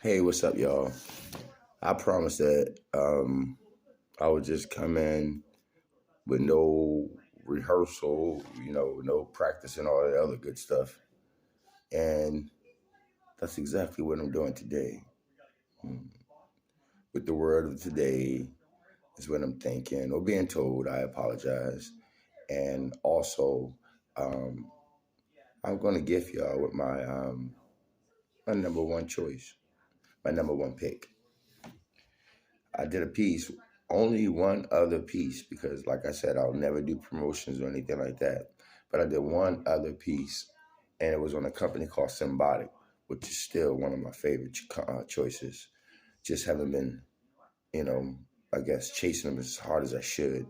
Hey, what's up, y'all? I promised that I would just come in with no rehearsal, no practice and all that other good stuff. And that's exactly what I'm doing today. Mm. With the word of today is what I'm thinking or being told. I apologize. And also, um, I'm going to gift y'all with my number one choice, my number one pick. I did a piece, only one other piece, because like I said, I'll never do promotions or anything like that. But I did one other piece, and it was on a company called Symbiotic, which is still one of my favorite choices. Just haven't been, you know, I guess chasing them as hard as I should.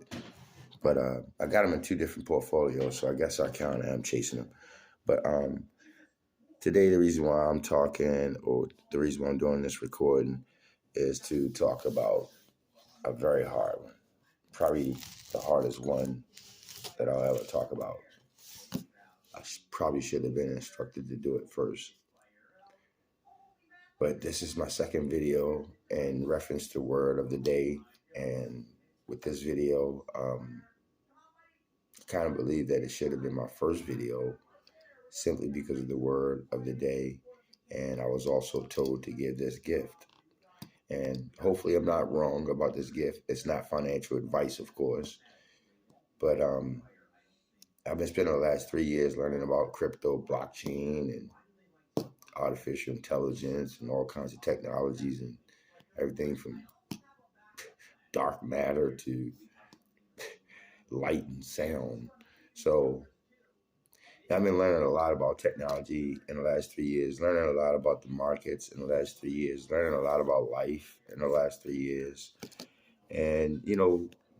But I got them in two different portfolios, so I guess I count I'm chasing them. But today, the reason why I'm talking, or the reason why I'm doing this recording, is to talk about a very hard one. Probably the hardest one that I'll ever talk about. I probably should have been instructed to do it first. But this is my second video in reference to word of the day. And with this video, I kind of believe that it should have been my first video simply because of the word of the day. And I was also told to give this gift. And hopefully I'm not wrong about this gift. It's not financial advice, of course. But I've been spending the last 3 years learning about crypto, blockchain, and artificial intelligence and all kinds of technologies and everything from dark matter to light and sound. So I've been learning a lot about technology in the last 3 years, learning a lot about the markets in the last 3 years, learning a lot about life in the last 3 years. And,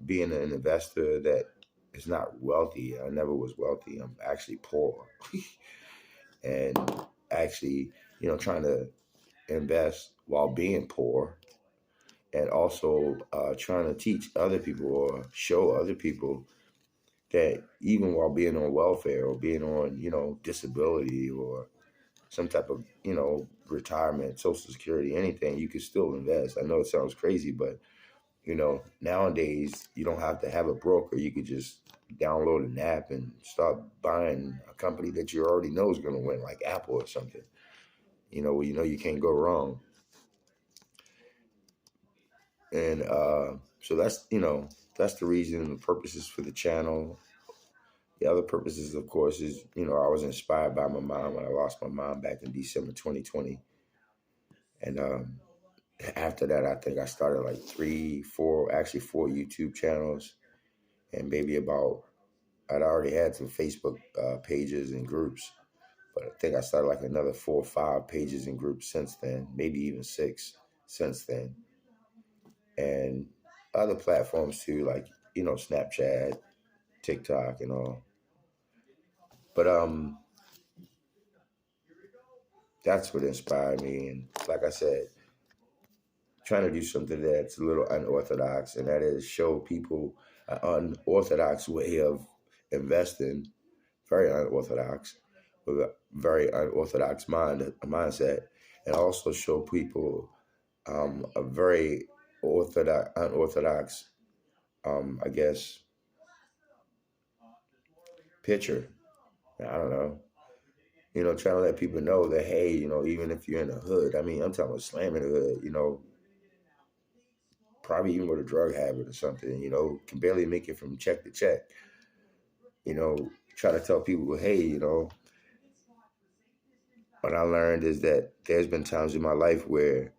being an investor that is not wealthy, I never was wealthy. I'm actually poor. And actually, trying to invest while being poor, and also trying to teach other people or show other people that even while being on welfare or being on, disability or some type of, retirement, social security, anything, you can still invest. I know it sounds crazy, but, nowadays you don't have to have a broker. You could just download an app and start buying a company that you already know is going to win, like Apple or something. Where you can't go wrong. And so that's the reason, the purposes for the channel. The other purposes, of course, is, I was inspired by my mom when I lost my mom back in December 2020. And after that, I think I started like four YouTube channels. And maybe I'd already had some Facebook pages and groups. But I think I started like another 4 or 5 pages and groups since then, maybe even 6 since then. And other platforms too, like, Snapchat, TikTok, and all. But that's what inspired me. And like I said, trying to do something that's a little unorthodox, and that is show people an unorthodox way of investing, very unorthodox, with a very unorthodox mindset, and also show people a very unorthodox, I guess, picture. I don't know. Trying to let people know that, hey, even if you're in the hood, I'm talking about slamming the hood, probably even with a drug habit or something, can barely make it from check to check. Try to tell people, hey, what I learned is that there's been times in my life where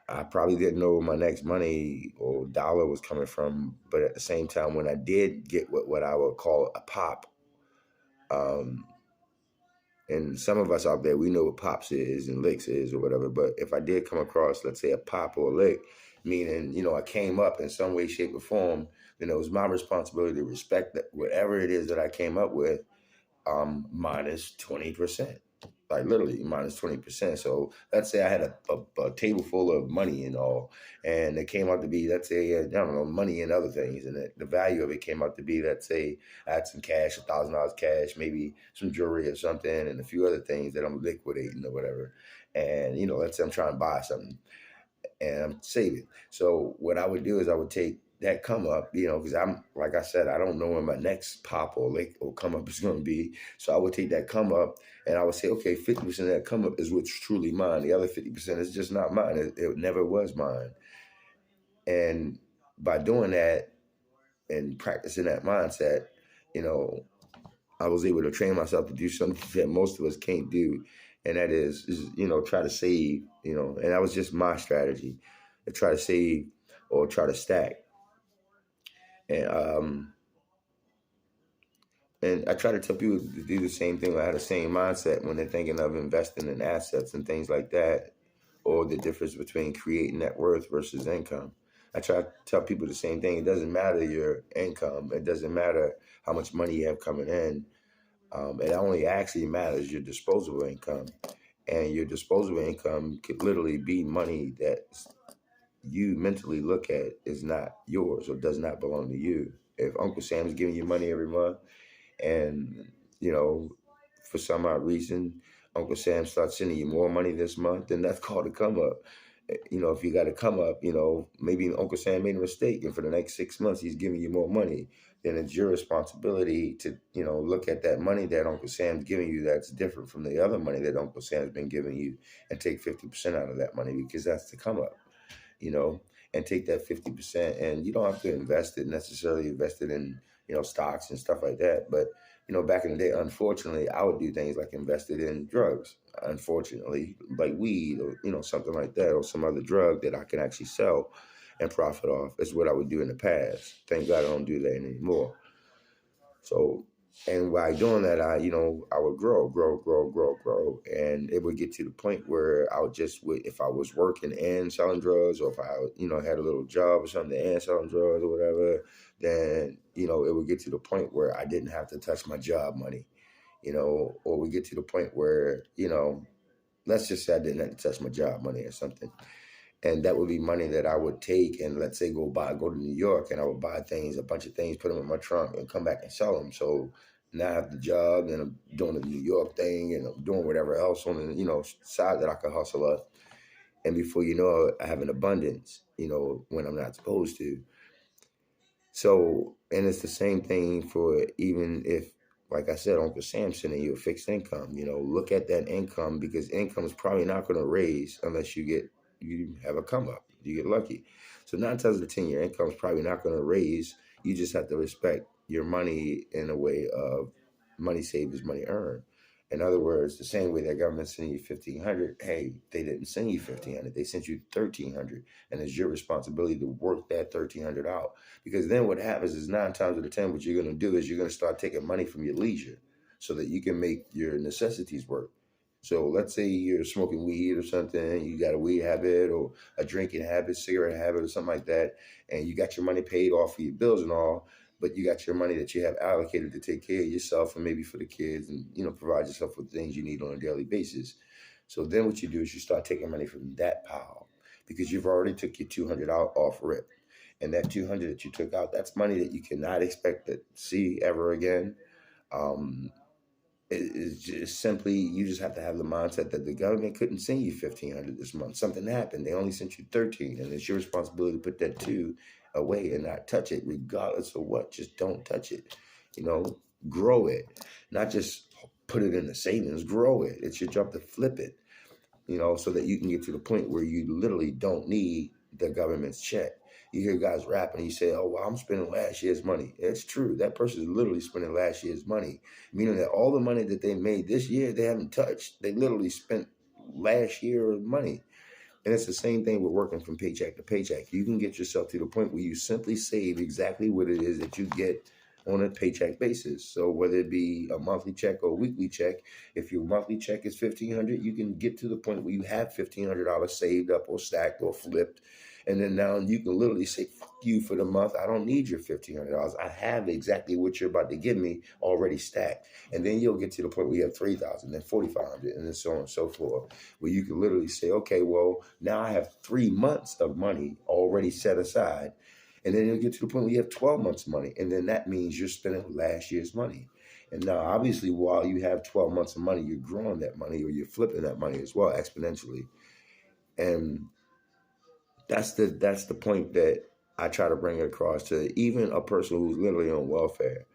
I probably didn't know where my next money or dollar was coming from. But at the same time, when I did get what I would call a pop, and some of us out there, we know what pops is and licks is or whatever. But if I did come across, let's say, a pop or a lick, meaning, I came up in some way, shape, or form, then it was my responsibility to respect that whatever it is that I came up with, minus 20%. like literally minus 20%. So let's say I had a table full of money and all, and it came out to be, let's say, I don't know, money and other things, and the value of it came out to be, let's say, I had some cash, $1,000 cash, maybe some jewelry or something, and a few other things that I'm liquidating or whatever. And let's say I'm trying to buy something and I'm saving. So what I would do is I would take that come up, because I'm, like I said, I don't know when my next pop or lake or come up is going to be. So I would take that come up and I would say, okay, 50% of that come up is what's truly mine. The other 50% is just not mine. It never was mine. And by doing that and practicing that mindset, you know, I was able to train myself to do something that most of us can't do, and that is try to save, and that was just my strategy, to try to save or try to stack, and and I try to tell people to do the same thing. I have the same mindset when they're thinking of investing in assets and things like that, or the difference between creating net worth versus income. I try to tell people the same thing. It doesn't matter your income. It doesn't matter how much money you have coming in. It only actually matters your disposable income. And your disposable income could literally be money that you mentally look at is not yours or does not belong to you. If Uncle Sam is giving you money every month and, you know, for some odd reason, Uncle Sam starts sending you more money this month, then that's called a come up. If you got to come up, maybe Uncle Sam made a mistake and for the next 6 months he's giving you more money, then it's your responsibility to, look at that money that Uncle Sam's giving you that's different from the other money that Uncle Sam's been giving you, and take 50% out of that money, because that's the come up, you know, and take that 50%, and you don't have to necessarily invest it in, stocks and stuff like that. But, back in the day, unfortunately, I would do things like invested in drugs, unfortunately, like weed or, something like that, or some other drug that I can actually sell and profit off. Is what I would do in the past. Thank God I don't do that anymore. So, and by doing that, I would grow, and it would get to the point where I would if I was working and selling drugs, or if I, had a little job or something and selling drugs or whatever, then, it would get to the point where I didn't have to touch my job money, or we get to the point where, let's just say I didn't have to touch my job money or something. And that would be money that I would take and, let's say, go to New York, and I would buy a bunch of things, put them in my trunk, and come back and sell them. So now I have the job, and I'm doing the New York thing, and I'm doing whatever else on the, side that I could hustle up. And before you know it, I have an abundance, when I'm not supposed to. So, and it's the same thing for, even if, like I said, Uncle Sam's sending you a fixed income, look at that income, because income is probably not going to raise unless you have a come up, you get lucky. So 9 times out of 10, your income is probably not going to raise. You just have to respect your money in a way of money saved is money earned. In other words, the same way that government sending you 1,500, hey, they didn't send you 1,500, they sent you 1,300, and it's your responsibility to work that 1,300 out. Because then what happens is 9 times out of 10, what you're going to do is you're going to start taking money from your leisure so that you can make your necessities work. So let's say you're smoking weed or something, you got a weed habit or a drinking habit, cigarette habit or something like that, and you got your money paid off for your bills and all, but you got your money that you have allocated to take care of yourself and maybe for the kids, and, provide yourself with things you need on a daily basis. So then what you do is you start taking money from that pile, because you've already took your 200 out off rip. And that 200 that you took out, that's money that you cannot expect to see ever again. Um, it's just simply, you just have to have the mindset that the government couldn't send you 1,500 this month. Something happened. They only sent you 13, and it's your responsibility to put that 2 away and not touch it, regardless of what. Just don't touch it. Grow it, not just put it in the savings. Grow it. It's your job to flip it. So that you can get to the point where you literally don't need the government's check. You hear guys rapping, you say, oh, well, I'm spending last year's money. It's true. That person is literally spending last year's money, meaning that all the money that they made this year, they haven't touched. They literally spent last year's money. And it's the same thing with working from paycheck to paycheck. You can get yourself to the point where you simply save exactly what it is that you get on a paycheck basis. So whether it be a monthly check or a weekly check, if your monthly check is $1,500, you can get to the point where you have $1,500 saved up or stacked or flipped. And then now you can literally say, fuck you for the month. I don't need your $1,500. I have exactly what you're about to give me already stacked. And then you'll get to the point where you have 3,000, then 4,500, and then so on and so forth, where you can literally say, okay, well, now I have 3 months of money already set aside. And then you'll get to the point where you have 12 months of money. And then that means you're spending last year's money. And now, obviously, while you have 12 months of money, you're growing that money or you're flipping that money as well exponentially. And that's the point that I try to bring across to even a person who's literally on welfare.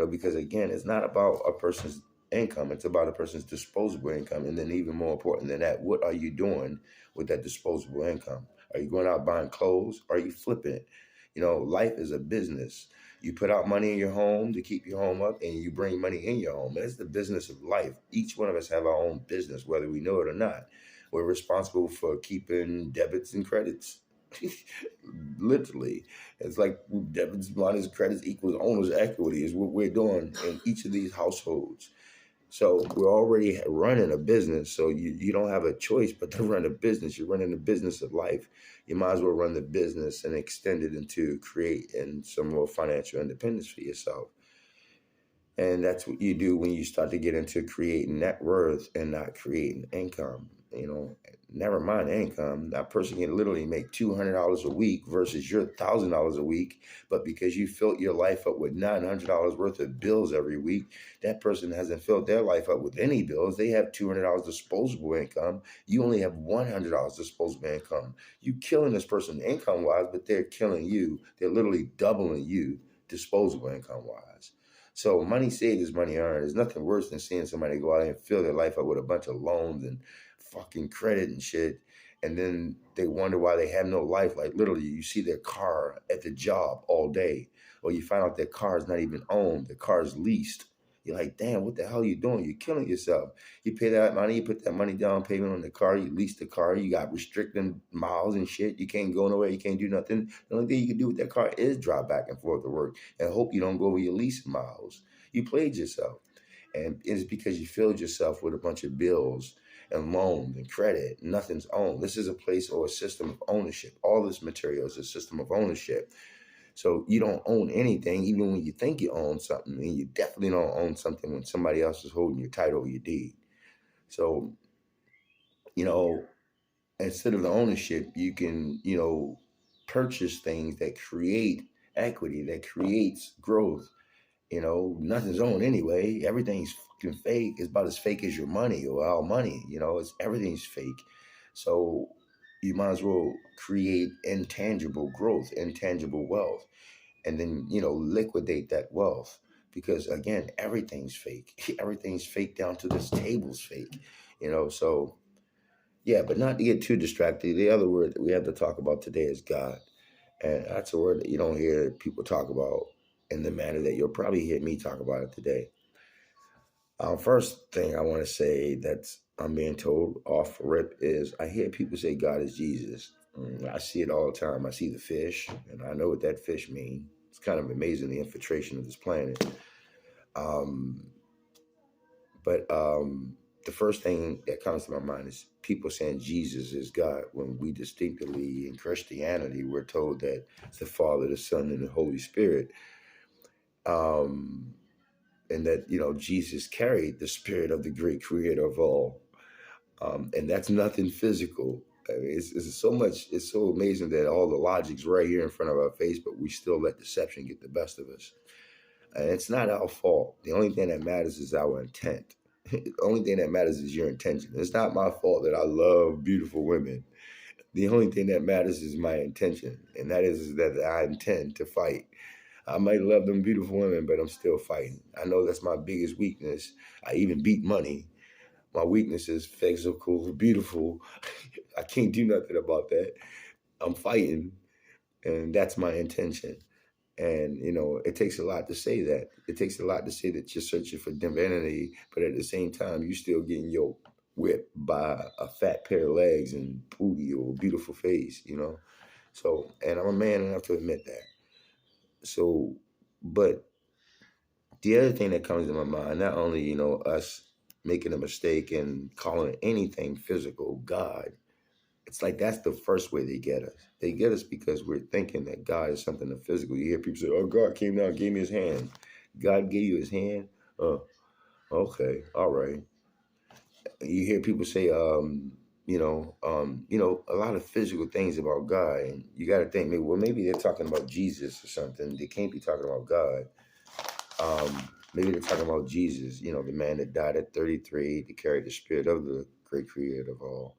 Because again, it's not about a person's income, it's about a person's disposable income. And then even more important than that, what are you doing with that disposable income? Are you going out buying clothes? Are you flipping it? Life is a business. You put out money in your home to keep your home up, and you bring money in your home. That's the business of life. Each one of us have our own business, whether we know it or not. We're responsible for keeping debits and credits. Literally, it's like debits minus credits equals owner's equity is what we're doing in each of these households. So we're already running a business. So you don't have a choice but to run a business. You're running the business of life. You might as well run the business and extend it into creating some more financial independence for yourself. And that's what you do when you start to get into creating net worth and not creating income. Never mind income. That person can literally make $200 a week versus your $1,000 a week. But because you filled your life up with $900 worth of bills every week, that person hasn't filled their life up with any bills. They have $200 disposable income. You only have $100 disposable income. You killing this person income wise, but they're killing you. They're literally doubling you disposable income wise. So money saved is money earned. There's nothing worse than seeing somebody go out and fill their life up with a bunch of loans and fucking credit and shit. And then they wonder why they have no life. Like literally, you see their car at the job all day, or you find out their car is not even owned. The car is leased. You're like, damn, what the hell are you doing? You're killing yourself. You pay that money, you put that money down payment on the car, you lease the car, you got restricting miles and shit. You can't go nowhere, you can't do nothing. The only thing you can do with that car is drive back and forth to work and hope you don't go over your lease miles. You played yourself. And it's because you filled yourself with a bunch of bills and loans and credit. Nothing's owned. This is a place or a system of ownership. All this material is a system of ownership. So you don't own anything, even when you think you own something. And you definitely don't own something when somebody else is holding your title or your deed. So, you know, instead of the ownership, you can, purchase things that create equity, that creates growth. Nothing's owned anyway. Everything's fucking fake. It's about as fake as your money or our money. Everything's fake. So you might as well create intangible growth, intangible wealth, and then, liquidate that wealth. Because again, everything's fake. Everything's fake down to this table's fake. So yeah, but not to get too distracted. The other word that we have to talk about today is God. And that's a word that you don't hear people talk about in the manner that you'll probably hear me talk about it today. First thing I want to say that I'm being told off rip is I hear people say God is Jesus. I see it all the time. I see the fish, and I know what that fish means. It's kind of amazing, the infiltration of this planet. Um, but the first thing that comes to my mind is people saying Jesus is God when we distinctly in Christianity we're told that it's the Father, the Son, and the Holy Spirit. And that, Jesus carried the spirit of the great creator of all. And that's nothing physical. I mean, it's so much, it's so amazing that all the logic's right here in front of our face, but we still let deception get the best of us. And it's not our fault. The only thing that matters is our intent. The only thing that matters is your intention. It's not my fault that I love beautiful women. The only thing that matters is my intention. And that is that I intend to fight. I might love them beautiful women, but I'm still fighting. I know that's my biggest weakness. I even beat money. My weakness is physical, beautiful. I can't do nothing about that. I'm fighting, and that's my intention. And, it takes a lot to say that. It takes a lot to say that you're searching for divinity, but at the same time, you're still getting yoked, whipped by a fat pair of legs and booty or a beautiful face. So, and I'm a man enough to admit that. So, but The other thing that comes to my mind, not only, us making a mistake and calling anything physical God, it's like that's the first way they get us. They get us because we're thinking that God is something of physical. You hear people say, "Oh, God came down and gave me his hand." God gave you his hand? Oh, okay, all right. You hear people say, a lot of physical things about God, and you got to think, maybe they're talking about Jesus or something. They can't be talking about God. Maybe they're talking about Jesus, the man that died at 33 to carry the spirit of the great creator of all.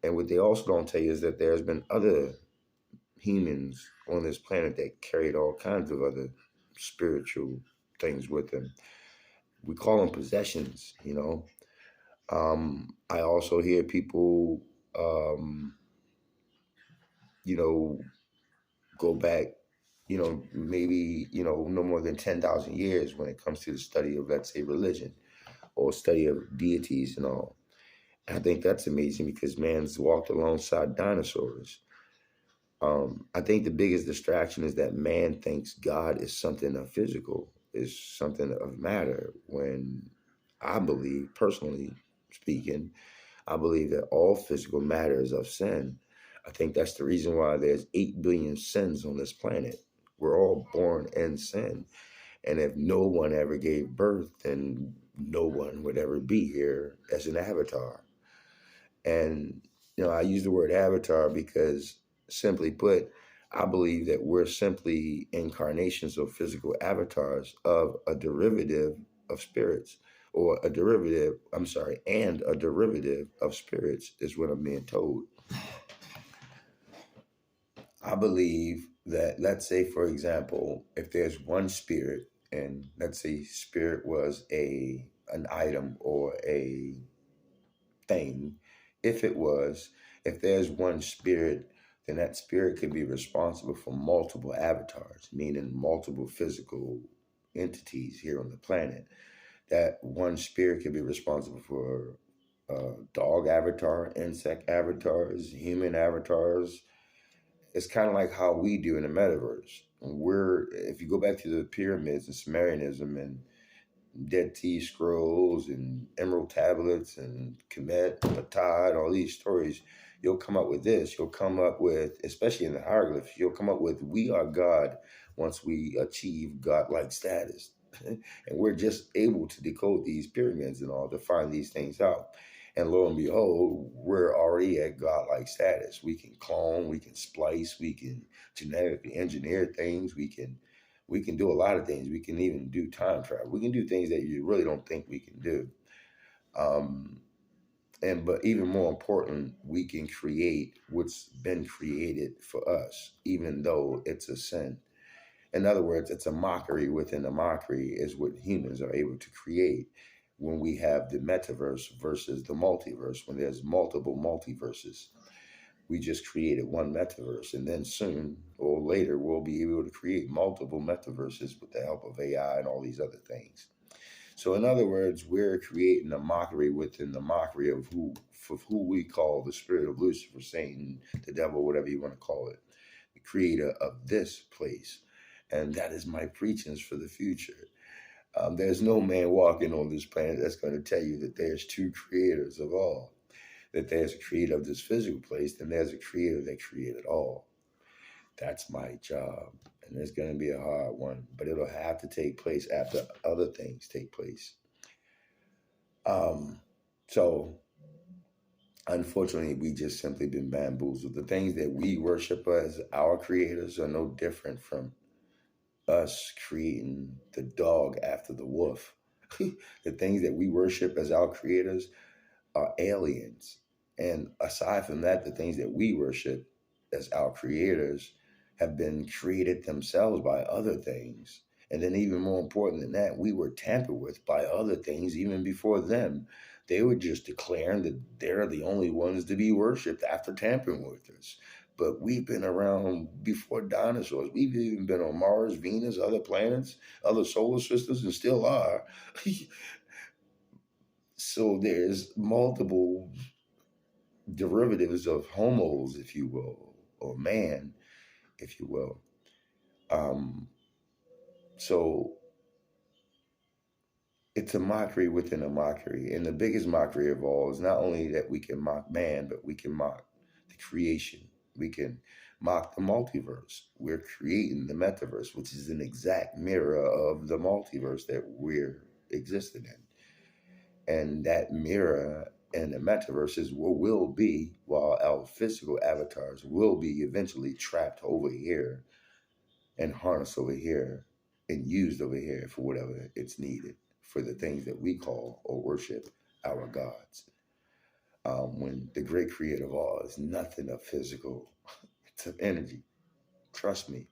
And what they also don't tell you is that there's been other humans on this planet that carried all kinds of other spiritual things with them. We call them possessions. I also hear people, um, you know, go back, maybe, no more than 10,000 years when it comes to the study of, let's say, religion or study of deities and all. And I think that's amazing because man's walked alongside dinosaurs. I think the biggest distraction is that man thinks God is something of physical, is something of matter, when I believe, personally speaking, I believe that all physical matter is of sin. I think that's the reason why there's 8 billion sins on this planet. We're all born in sin. And if no one ever gave birth, then no one would ever be here as an avatar. And, I use the word avatar because, simply put, I believe that we're simply incarnations of physical avatars of a derivative of spirits, or and a derivative of spirits is what I'm being told. I believe that, let's say, for example, if there's one spirit, and let's say spirit was an item or a thing, if it was, if there's one spirit, then that spirit could be responsible for multiple avatars, meaning multiple physical entities here on the planet. That one spirit could be responsible for dog avatar, insect avatars, human avatars. It's kind of like how we do in the metaverse. If you go back to the pyramids and Sumerianism and Dead Sea Scrolls and Emerald Tablets and Kemet, Ptah, all these stories, you'll come up with this. You'll come up with, especially in the hieroglyphs, you'll come up with, we are God once we achieve godlike status. And we're just able to decode these pyramids and all to find these things out. And lo and behold, we're already at godlike status. We can clone, we can splice, we can genetically engineer things, we can do a lot of things. We can even do time travel. We can do things that you really don't think we can do. But even more important, we can create what's been created for us, even though it's a sin. In other words, it's a mockery within a mockery is what humans are able to create when we have the metaverse versus the multiverse, when there's multiple multiverses. We just created one metaverse, and then soon or later we'll be able to create multiple metaverses with the help of AI and all these other things. So in other words, we're creating a mockery within the mockery of who we call the spirit of Lucifer, Satan, the devil, whatever you want to call it, the creator of this place. And that is my preachings for the future. There's no man walking on this planet that's going to tell you that there's two creators of all, that there's a creator of this physical place, then there's a creator that created all. That's my job. And it's going to be a hard one, but it'll have to take place after other things take place. So unfortunately, we just simply been bamboozled. The things that we worship as our creators are no different from us creating the dog after the wolf. The things that we worship as our creators are aliens. And aside from that, the things that we worship as our creators have been created themselves by other things. And then even more important than that, we were tampered with by other things even before them. They were just declaring that they're the only ones to be worshipped after tampering with us. But we've been around before dinosaurs. We've even been on Mars, Venus, other planets, other solar systems, and still are. So there's multiple derivatives of homos, if you will, or man, if you will. So it's a mockery within a mockery. And the biggest mockery of all is not only that we can mock man, but we can mock the creation. We can mock the multiverse. We're creating the metaverse, which is an exact mirror of the multiverse that we're existing in. And that mirror and the metaverse is what will be, while our physical avatars will be eventually trapped over here and harnessed over here and used over here for whatever it's needed for the things that we call or worship our gods. When the great creator of all is nothing of physical, it's of energy. Trust me.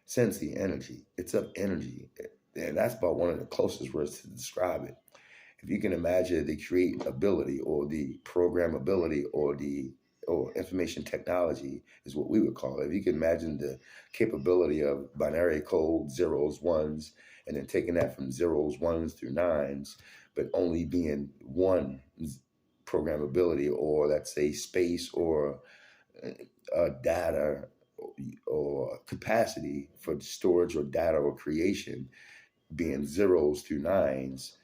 Sense the energy. It's of energy. And that's about one of the closest words to describe it. If you can imagine the create ability or the programmability or information technology is what we would call it. If you can imagine the capability of binary code, zeros, ones, and then taking that from zeros, ones through nines, but only being one programmability, or let's say space or data or capacity for storage or data or creation being zeros through nines,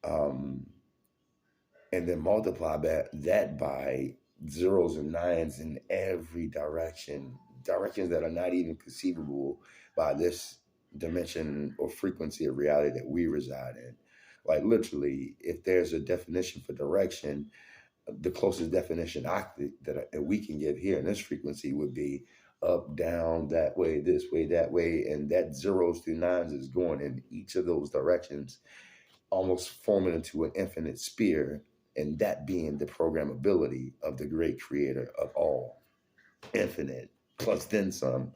um, and then multiply that by zeros and nines in every direction, directions that are not even conceivable by this dimension or frequency of reality that we reside in. Like literally, if there's a definition for direction, the closest definition that we can give here in this frequency would be up, down, that way, this way, that way, and that zeros through nines is going in each of those directions, almost forming into an infinite sphere, and that being the programmability of the great creator of all, infinite, plus then some.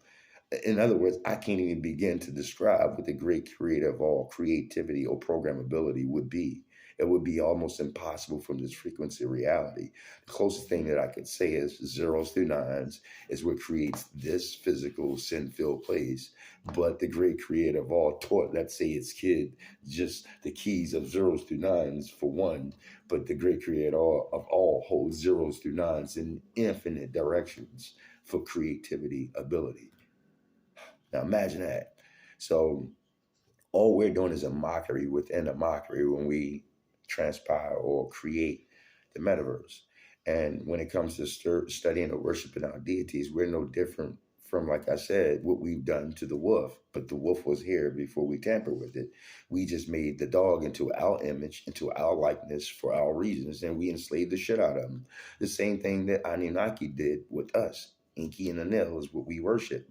In other words, I can't even begin to describe what the great creator of all creativity or programmability would be. It would be almost impossible from this frequency of reality. The closest thing that I could say is zeros through nines is what creates this physical sin-filled place. But the great creator of all taught, let's say, its kid just the keys of zeros through nines for one. But the great creator of all holds zeros through nines in infinite directions for creativity ability. Now imagine that. So all we're doing is a mockery within a mockery when we transpire or create the metaverse. And when it comes to studying or worshiping our deities, we're no different from, like I said, what we've done to the wolf. But the wolf was here before we tampered with it. We just made the dog into our image, into our likeness for our reasons, and we enslaved the shit out of them. The same thing that Anunnaki did with us. Inky and Anil is what we worship.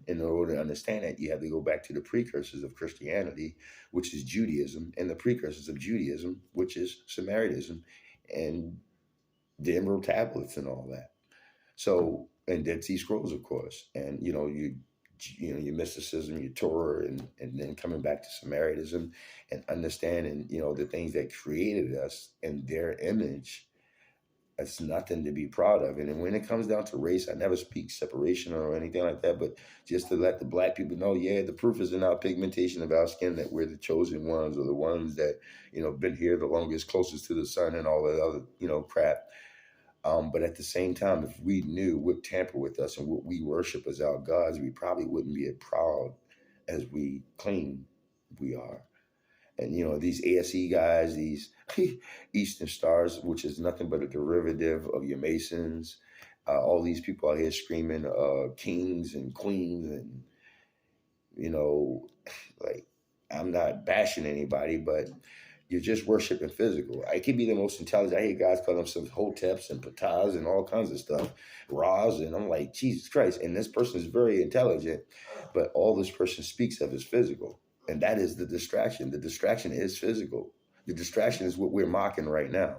In order to understand that, you have to go back to the precursors of Christianity, which is Judaism, and the precursors of Judaism, which is Samaritanism, and the Emerald Tablets and all that. So, and Dead Sea Scrolls, of course, and your mysticism, your Torah, and then coming back to Samaritanism and understanding, the things that created us in their image. That's nothing to be proud of. And then when it comes down to race, I never speak separation or anything like that, but just to let the black people know, yeah, the proof is in our pigmentation of our skin that we're the chosen ones, or the ones that, been here the longest, closest to the sun, and all that other, crap. But at the same time, if we knew what tamper with us and what we worship as our gods, we probably wouldn't be as proud as we claim we are. And these ASE guys, these Eastern Stars, which is nothing but a derivative of your Masons, all these people out here screaming kings and queens, and like, I'm not bashing anybody, but you're just worshiping physical. I could be the most intelligent. I hear guys call themselves Hoteps and Ptahs and all kinds of stuff, Ras, and I'm like, Jesus Christ. And this person is very intelligent, but all this person speaks of is physical. And that is the distraction. The distraction is physical. The distraction is what we're mocking right now.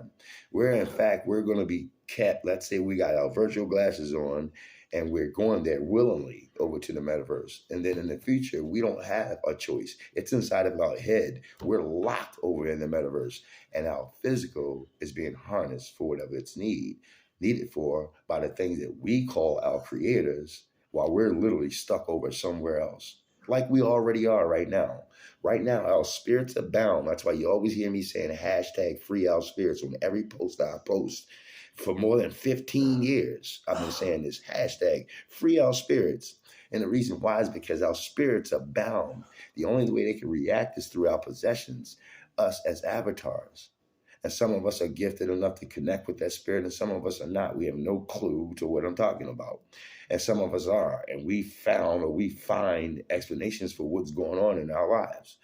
In fact, we're going to be kept, let's say we got our virtual glasses on, and we're going there willingly over to the metaverse. And then in the future, we don't have a choice. It's inside of our head. We're locked over in the metaverse, and our physical is being harnessed for whatever it's needed for by the things that we call our creators, while we're literally stuck over somewhere else, like we already are right now. Right now, our spirits are bound. That's why you always hear me saying hashtag free our spirits on every post I post. For more than 15 years, I've been saying this hashtag free our spirits. And the reason why is because our spirits are bound. The only way they can react is through our possessions. us as avatars. And some of us are gifted enough to connect with that spirit, and some of us are not. We have no clue to what I'm talking about. And some of us are. And we found or we find explanations for what's going on in our lives.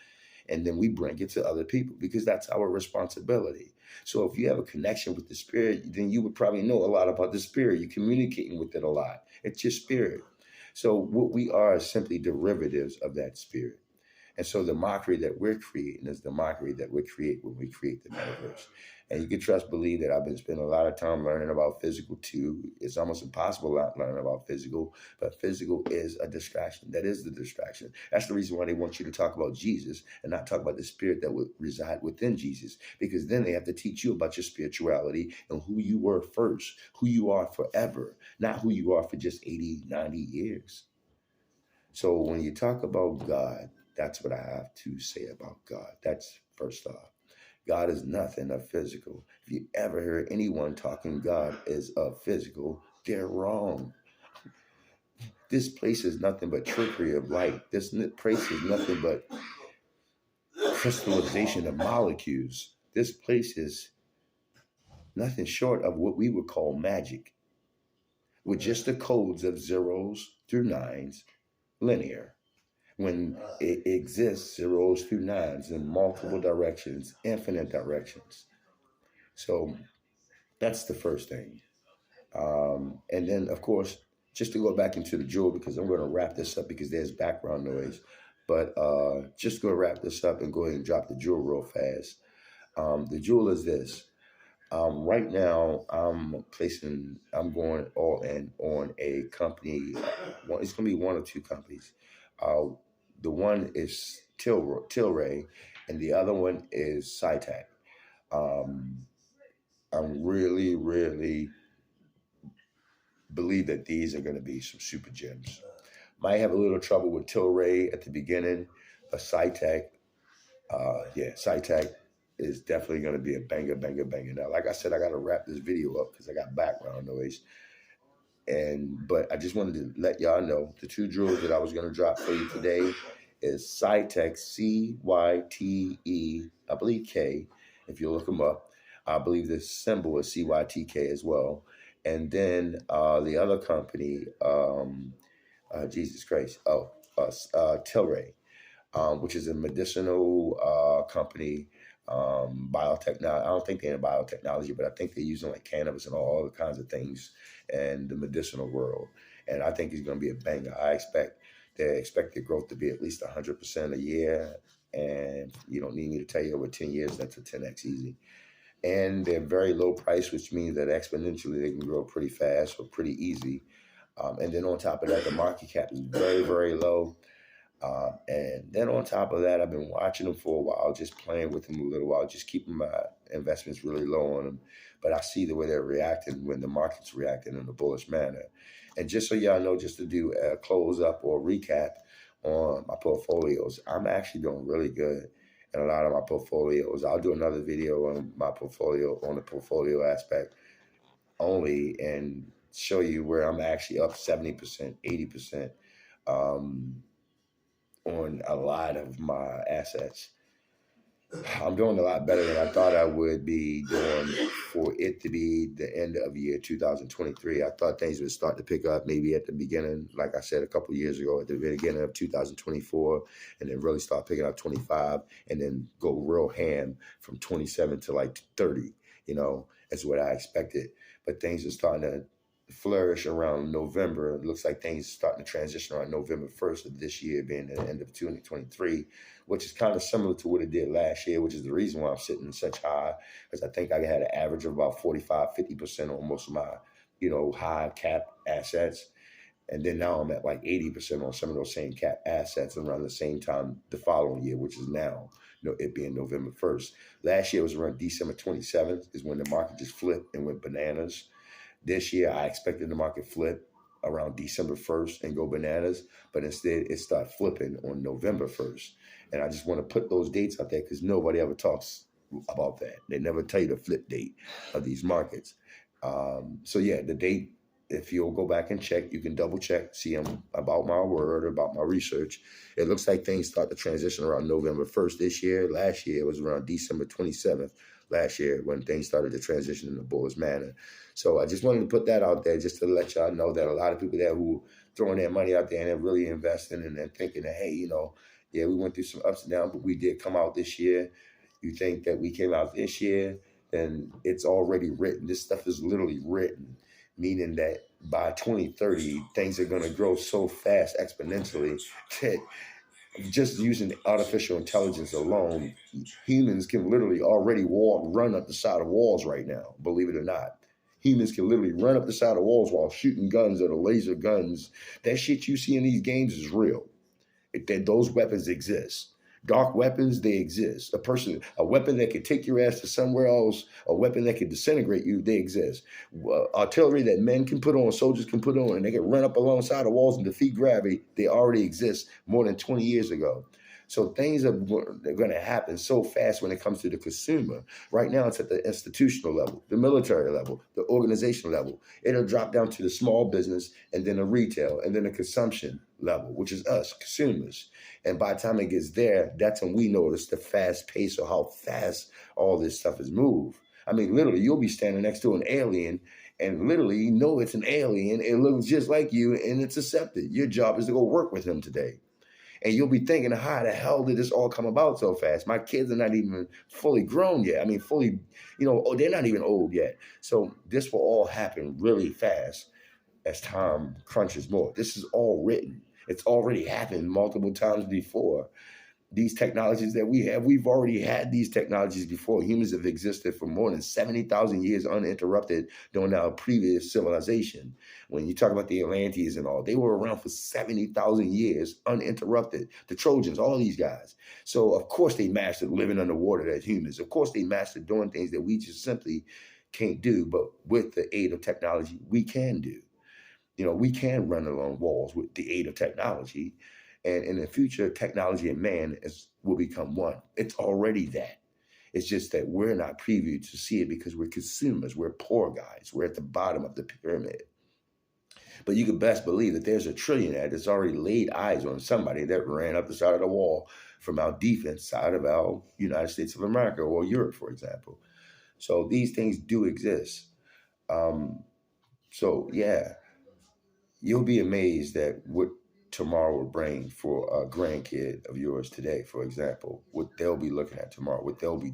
And then we bring it to other people because that's our responsibility. So if you have a connection with the spirit, then you would probably know a lot about the spirit. You're communicating with it a lot. It's your spirit. So what we are is simply derivatives of that spirit. And so the mockery that we're creating is the mockery that we create when we create the metaverse. And you can trust believe that I've been spending a lot of time learning about physical too. It's almost impossible not learning about physical, but physical is a distraction. That is the distraction. That's the reason why they want you to talk about Jesus and not talk about the spirit that would reside within Jesus, because then they have to teach you about your spirituality and who you were first, who you are forever, not who you are for just 80, 90 years. So when you talk about God, that's what I have to say about God. That's first off. God is nothing of physical. If you ever hear anyone talking God is of physical, they're wrong. This place is nothing but trickery of light. This place is nothing but crystallization of molecules. This place is nothing short of what we would call magic, with just the codes of zeros through nines, linear. When it exists, zeros through nines in multiple directions, infinite directions. So that's the first thing. And then, of course, just to go back into the jewel, because I'm going to wrap this up because there's background noise. But just going to wrap this up and go ahead and drop the jewel real fast. The jewel is this. Right now, I'm going all in on a company. It's going to be one or two companies. The one is Tilray, and the other one is SciTech. Um, I'm really believe that these are going to be some super gems. Might have a little trouble with Tilray at the beginning, but SciTech is definitely going to be a banger. Now, like I said, I got to wrap this video up because I got background noise. But I just wanted to let y'all know the two drills that I was going to drop for you today is Cytec, CYTE, I believe K, if you look them up. I believe the symbol is CYTK as well. And then the other company, Jesus Christ, Tilray, which is a medicinal company, biotechnology. I don't think they're in biotechnology, but I think they're using like cannabis and all other kinds of things in the medicinal world. And I think it's going to be a banger. I expect the expected growth to be at least 100% a year. And you don't need me to tell you over 10 years, that's a 10x easy. And they're very low price, which means that exponentially they can grow pretty fast or pretty easy. And then on top of that, the market cap is very low. And then on top of that, I've been watching them for a while, just playing with them a little while, just keeping my investments really low on them. But I see the way they're reacting when the market's reacting in a bullish manner. And just so y'all know, just to do a close up or recap on my portfolios, I'm actually doing really good in a lot of my portfolios. I'll do another video on my portfolio, on the portfolio aspect only, and show you where I'm actually up 70%, 80%. On a lot of my assets. I'm doing a lot better than I thought I would be doing for it to be the end of year 2023. I thought things would start to pick up maybe at the beginning, like I said a couple of years ago, at the beginning of 2024, and then really start picking up 25 and then go real ham from 27 to like 30, that's what I expected. But things are starting to flourish around November. It looks like things are starting to transition around November 1st of this year, being the end of 2023, which is kind of similar to what it did last year, which is the reason why I'm sitting such high, because I think I had an average of about 45, 50% on most of my, high cap assets. And then now I'm at like 80% on some of those same cap assets around the same time the following year, which is now, it being November 1st. Last year was around December 27th is when the market just flipped and went bananas. This year, I expected the market flip around December 1st and go bananas, but instead it started flipping on November 1st. And I just want to put those dates out there because nobody ever talks about that. They never tell you the flip date of these markets. So yeah, the date if you'll go back and check, you can double check, see about my word, about my research. It looks like things start to transition around November 1st this year. Last year, it was around December 27th last year when things started to transition in a bullish manner. So I just wanted to put that out there just to let y'all know that a lot of people there who throwing their money out there and they're really investing and thinking that, hey, yeah, we went through some ups and downs, but we did come out this year. You think that we came out this year, then it's already written. This stuff is literally written, meaning that by 2030, things are going to grow so fast exponentially that just using artificial intelligence alone, humans can literally already run up the side of walls right now, believe it or not. Humans can literally run up the side of walls while shooting guns that are laser guns. That shit you see in these games is real. Those weapons exist. Dark weapons, they exist. A weapon that could take your ass to somewhere else, a weapon that could disintegrate you, they exist. Artillery that men can put on, soldiers can put on, and they can run up alongside the walls and defeat gravity, they already exist more than 20 years ago. So things are going to happen so fast when it comes to the consumer. Right now, it's at the institutional level, the military level, the organizational level. It'll drop down to the small business and then the retail and then the consumption level, which is us, consumers. And by the time it gets there, that's when we notice the fast pace of how fast all this stuff is moved. I mean, literally, you'll be standing next to an alien and literally you know it's an alien. It looks just like you and it's accepted. Your job is to go work with him today. And you'll be thinking, how the hell did this all come about so fast? My kids are not even fully grown yet. I mean, fully, they're not even old yet. So this will all happen really fast as time crunches more. This is all written. It's already happened multiple times before. These technologies that we have, we've already had these technologies before. Humans have existed for more than 70,000 years uninterrupted during our previous civilization. When you talk about the Atlanteans and all, they were around for 70,000 years uninterrupted. The Trojans, all these guys. So, of course, they mastered living underwater as humans. Of course, they mastered doing things that we just simply can't do. But with the aid of technology, we can do. We can run along walls with the aid of technology. And in the future, technology and man will become one. It's already that. It's just that we're not privy to see it because we're consumers. We're poor guys. We're at the bottom of the pyramid. But you can best believe that there's a trillionaire that's already laid eyes on somebody that ran up the side of the wall from our defense side of our United States of America or Europe, for example. So these things do exist. So, yeah. You'll be amazed at what tomorrow will bring for a grandkid of yours today, for example, what they'll be looking at tomorrow, what they'll be